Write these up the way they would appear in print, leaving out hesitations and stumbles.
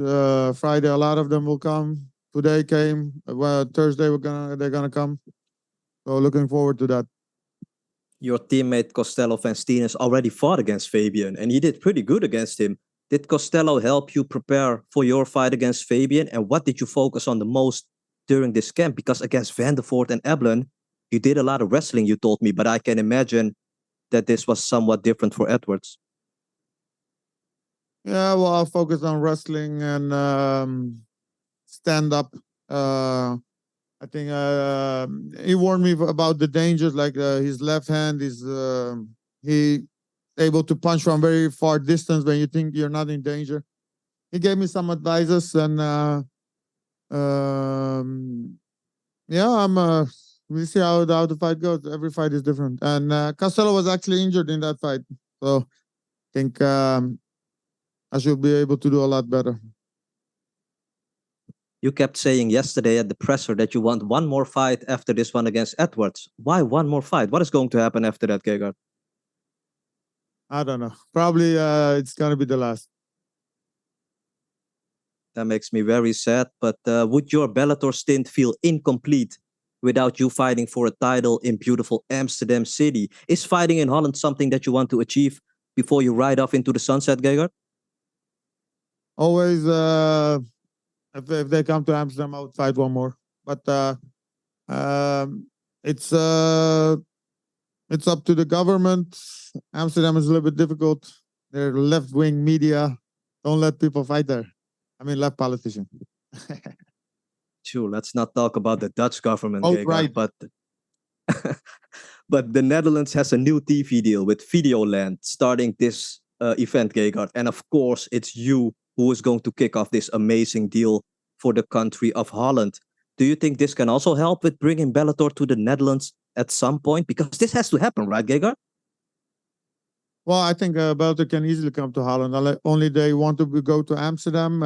Friday, a lot of them will come. Today came. Well, Thursday they're gonna come. So looking forward to that. Your teammate Costello Van Steen has already fought against Fabian, and he did pretty good against him. Did Costello help you prepare for your fight against Fabian, and what did you focus on the most during this camp? Because against Vandervoort and Eblen, you did a lot of wrestling, you told me, but I can imagine that this was somewhat different for Edwards. Yeah, well, I'll focus on wrestling and stand up. I think he warned me about the dangers, like his left hand is he able to punch from very far distance when you think you're not in danger. He gave me some advices, and yeah, we see how the fight goes. Every fight is different, and Costello was actually injured in that fight, so I think I should be able to do a lot better. You kept saying yesterday at the presser that you want one more fight after this one against Edwards. Why one more fight? What is going to happen after that, Gegard? I don't know. Probably it's gonna be the last. That makes me very sad. But would your Bellator stint feel incomplete without you fighting for a title in beautiful Amsterdam City? Is fighting in Holland something that you want to achieve before you ride off into the sunset, Gegard? Always, if they come to Amsterdam, I would fight one more. But it's up to the government. Amsterdam is a little bit difficult. They're left-wing media. Don't let people fight there. I mean, left politicians. Sure, let's not talk about the Dutch government, Oh, Gegard, right. but but the Netherlands has a new TV deal with Videoland starting this event, Gegard. And of course, it's you who is going to kick off this amazing deal for the country of Holland. Do you think this can also help with bringing Bellator to the Netherlands at some point? Because this has to happen, right, Gegard? Well, I think Bellator can easily come to Holland. Only they want to go to Amsterdam,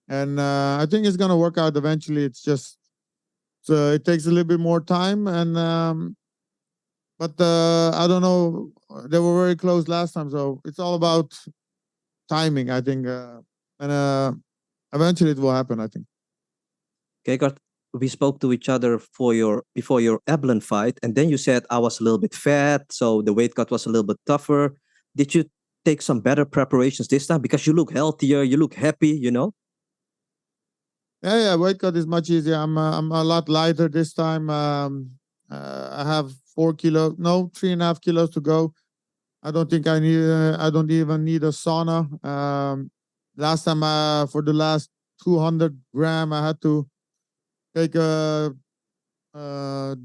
and I think it's going to work out eventually. It's just it takes a little bit more time, and but I don't know. They were very close last time, so it's all about timing, I think, and eventually it will happen, I think. Gegard, we spoke to each other before your Eblen fight, and then you said I was a little bit fat, so the weight cut was a little bit tougher. Did you take some better preparations this time? Because you look healthier, you look happy, you know? Yeah. Weight cut is much easier. I'm a lot lighter this time. I have 4 kilos, no, 3.5 kilos to go. I don't think I need. I don't even need a sauna. Last time, for the last 200 gram, I had to take a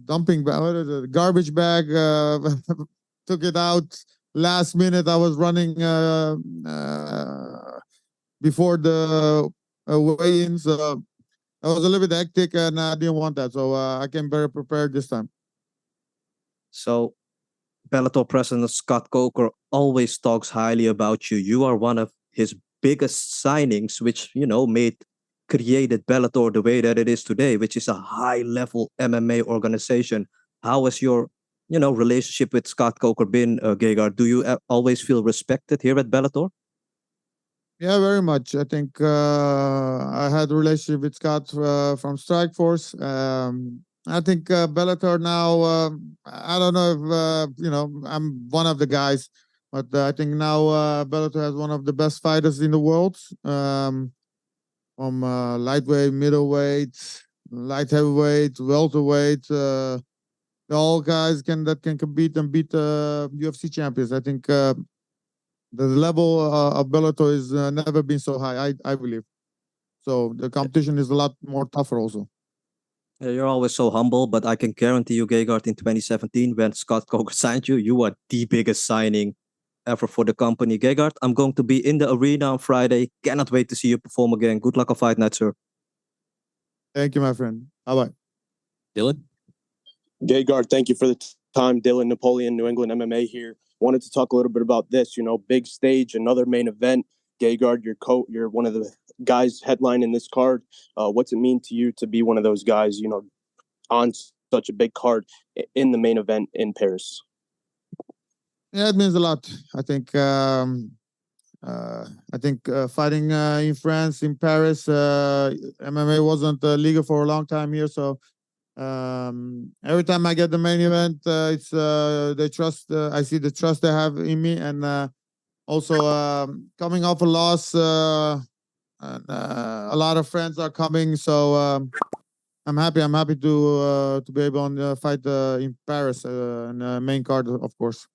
dumping bag, what is it, garbage bag. Took it out last minute. I was running before the weigh-in, so I was a little bit hectic, and I didn't want that. So I came very prepared this time. So Bellator president Scott Coker always talks highly about you. You are one of his biggest signings, which, you know, created Bellator the way that it is today, which is a high-level MMA organization. How has your, relationship with Scott Coker been, Gegard? Do you always feel respected here at Bellator? Yeah, very much. I think I had a relationship with Scott from Strikeforce. I think Bellator now. I don't know if I'm one of the guys, but I think now Bellator has one of the best fighters in the world. From lightweight, middleweight, light heavyweight, welterweight. All guys that can compete and beat UFC champions. I think the level of Bellator is never been so high. I believe. So the competition is a lot more tougher also. Yeah, you're always so humble, but I can guarantee you, Gegard, in 2017, when Scott Coker signed you, you are the biggest signing ever for the company. Gegard, I'm going to be in the arena on Friday. Cannot wait to see you perform again. Good luck on fight night, sir. Thank you, my friend. Bye-bye. Dylan? Gegard, thank you for the time. Dylan Napoleon, New England MMA here. Wanted to talk a little bit about this, big stage, another main event. Gegard, you're one of the guys headlining this card. What's it mean to you to be one of those guys, on such a big card in the main event in Paris? Yeah, it means a lot. I think I think fighting in France, in Paris, MMA wasn't legal for a long time here. So every time I get the main event, it's they trust. I see the trust they have in me, and also coming off a loss, and a lot of friends are coming. So I'm happy. I'm happy to be able to fight in Paris in main card, of course.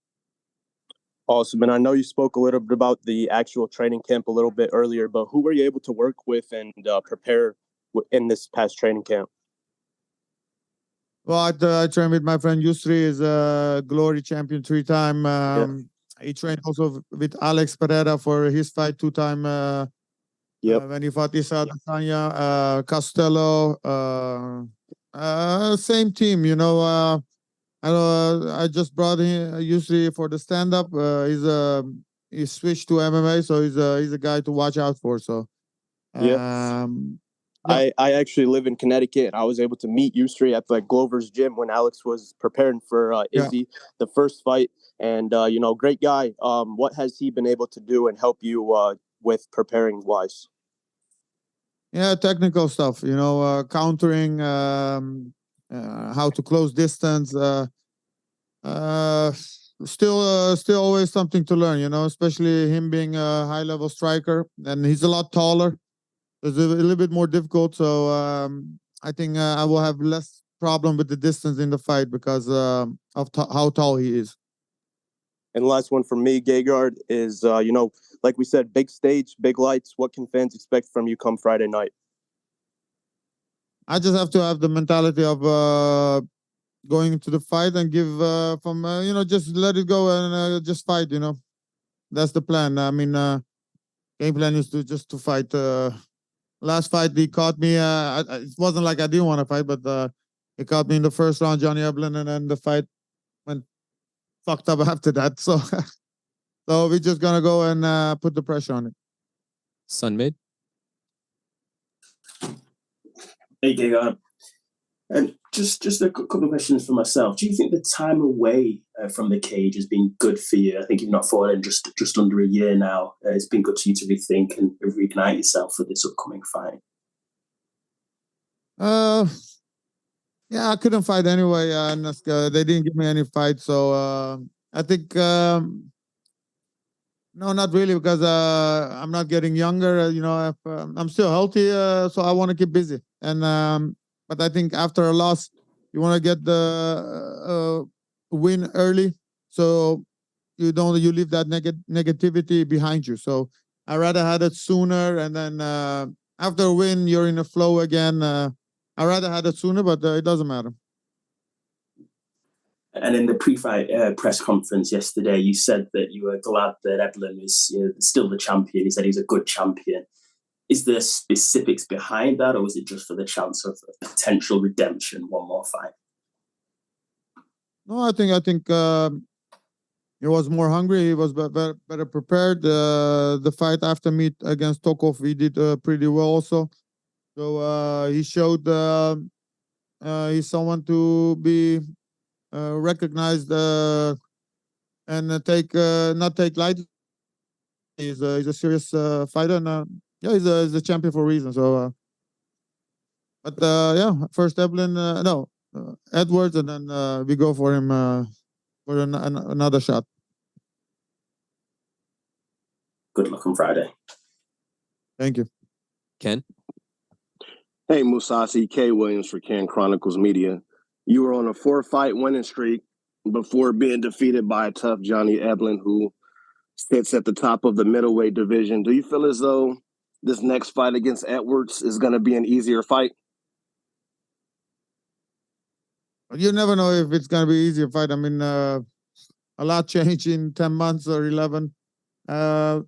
Awesome. And I know you spoke a little bit about the actual training camp a little bit earlier, but who were you able to work with and prepare in this past training camp? Well, I trained with my friend Yusri, is a glory champion 3-time. He trained also with Alex Pereira for his fight 2-time. When he fought Isa Adesanya, Costello, same team, you know. I just brought him usually for the stand up. He switched to MMA, so he's a guy to watch out for. So Yeah. yeah. I actually live in Connecticut, and I was able to meet Yusri at like Glover's gym when Alex was preparing for Izzy, the first fight. And you know, great guy. What has he been able to do and help you with preparing wise? Yeah, technical stuff. You know, countering, how to close distance. Still always something to learn. You know, especially him being a high level striker, and he's a lot taller. It's a little bit more difficult. So I think I will have less problem with the distance in the fight because of how tall he is. And the last one for me, Gegard, is you know, like we said, big stage, big lights. What can fans expect from you come Friday night? I just have to have the mentality of going into the fight and give from you know, just let it go and just fight. You know, that's the plan. I mean, game plan is to fight. Last fight he caught me. It wasn't like I didn't want to fight, but he caught me in the first round, Johnny Eblin, and then the fight went fucked up after that. So so we're just gonna go and put the pressure on it. Sunmid. Hey, Gegard. And just a couple of questions for myself. Do you think the time away from the cage has been good for you? I think you've not fought in just under a year now. It's been good for you to rethink and reignite yourself for this upcoming fight. Yeah, I couldn't fight anyway. And they didn't give me any fight, so I think no, not really, because I'm not getting younger. You know, I'm still healthy, so I want to keep busy. And but I think after a loss, you want to get the win early, so you leave that negativity behind you. So I rather had it sooner, and then after a win, you're in a flow again. I rather had it sooner, but it doesn't matter. And in the pre-fight press conference yesterday, you said that you were glad that Eblin is still the champion. He said he's a good champion. Is there specifics behind that, or was it just for the chance of potential redemption, one more fight? No, I think he was more hungry. He was better prepared. The fight after meet against Tokov, he did pretty well also. So he showed he's someone to be recognized and not take lightly. He's a serious fighter, and yeah, he's a champion for a reason. So, but yeah, first Eblin, no, Edwards, and then we go for him for another shot. Good luck on Friday. Thank you. Ken. Hey, Mousasi, K. Williams for Can Chronicles Media. You were on a 4-fight winning streak before being defeated by a tough Johnny Eblin, who sits at the top of the middleweight division. Do you feel as though this next fight against Edwards is going to be an easier fight? You never know if it's going to be an easier fight. I mean, a lot changed in 10 months or 11. You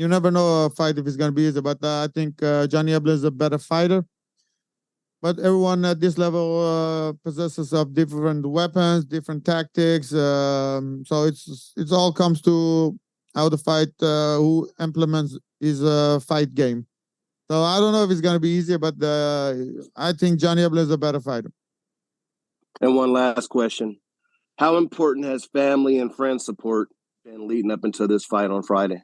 never know a fight if it's going to be easy, but I think Johnny Eblin is a better fighter. But everyone at this level possesses of different weapons, different tactics. So it all comes to how the fight, who implements his fight game. So I don't know if it's going to be easier, but I think Johnny Eblin is a better fighter. And one last question. How important has family and friend support been leading up into this fight on Friday?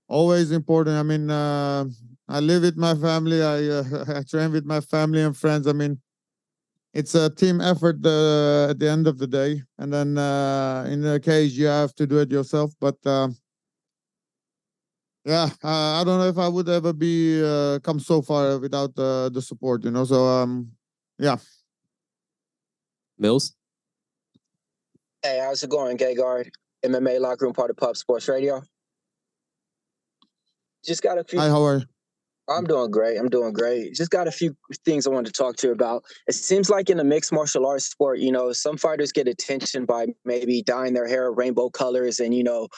always important. I mean, I live with my family. I train with my family and friends. I mean, it's a team effort at the end of the day. And then in the case, you have to do it yourself. But yeah, I don't know if I would ever be come so far without the support, you know. So yeah. Mills? Hey, how's it going, Gegard? MMA Locker Room, part of Pub Sports Radio. Just got a few. Hi, how are you? I'm doing great. I'm doing great. Just got a few things I wanted to talk to you about. It seems like in the mixed martial arts sport, you know, some fighters get attention by maybe dyeing their hair rainbow colors and, you know,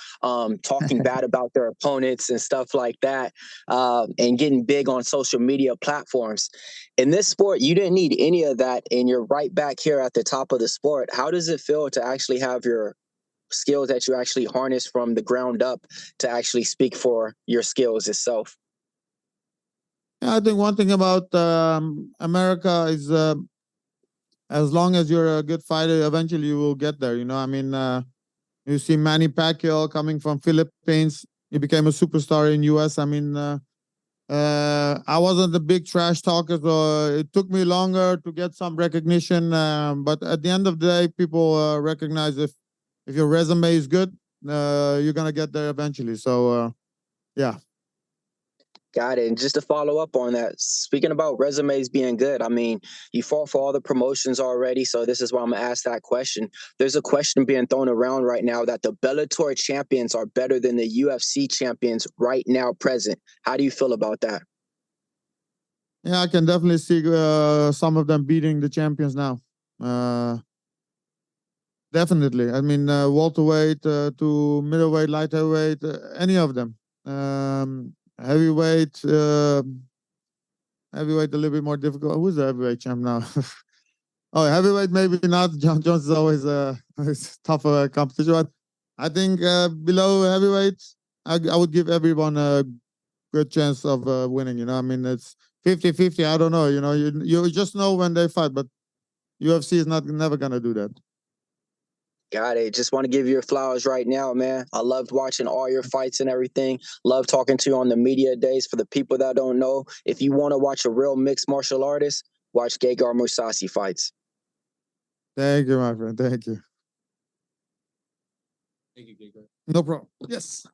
talking bad about their opponents and stuff like that, and getting big on social media platforms. In this sport, you didn't need any of that, and you're right back here at the top of the sport. How does it feel to actually have your skills that you actually harness from the ground up to actually speak for your skills itself? Yeah, I think one thing about America is as long as you're a good fighter, eventually you will get there. You know, I mean, you see Manny Pacquiao coming from Philippines. He became a superstar in US. I mean, I wasn't a big trash talker, so it took me longer to get some recognition. But at the end of the day, people recognize if your resume is good, you're gonna get there eventually. So yeah. Got it. And just to follow up on that, speaking about resumes being good, I mean, you fought for all the promotions already, so this is why I'm going to ask that question. There's a question being thrown around right now that the Bellator champions are better than the UFC champions right now present. How do you feel about that? Yeah, I can definitely see some of them beating the champions now. Definitely. I mean, welterweight to middleweight, light heavyweight, any of them. Heavyweight, heavyweight a little bit more difficult. Who's the heavyweight champ now? Oh, heavyweight maybe not. John Jones is always it's tougher competition. But I think below heavyweight, I would give everyone a good chance of winning. You know, I mean, it's 50-50. I don't know. You know, you just know when they fight, but UFC is never gonna do that. Got it. Just want to give you your flowers right now, man. I loved watching all your fights and everything. Love talking to you on the media days. For the people that don't know, if you want to watch a real mixed martial artist, watch Gegard Mousasi fights. Thank you, my friend. Thank you. Thank you, Gegard. No problem. Yes.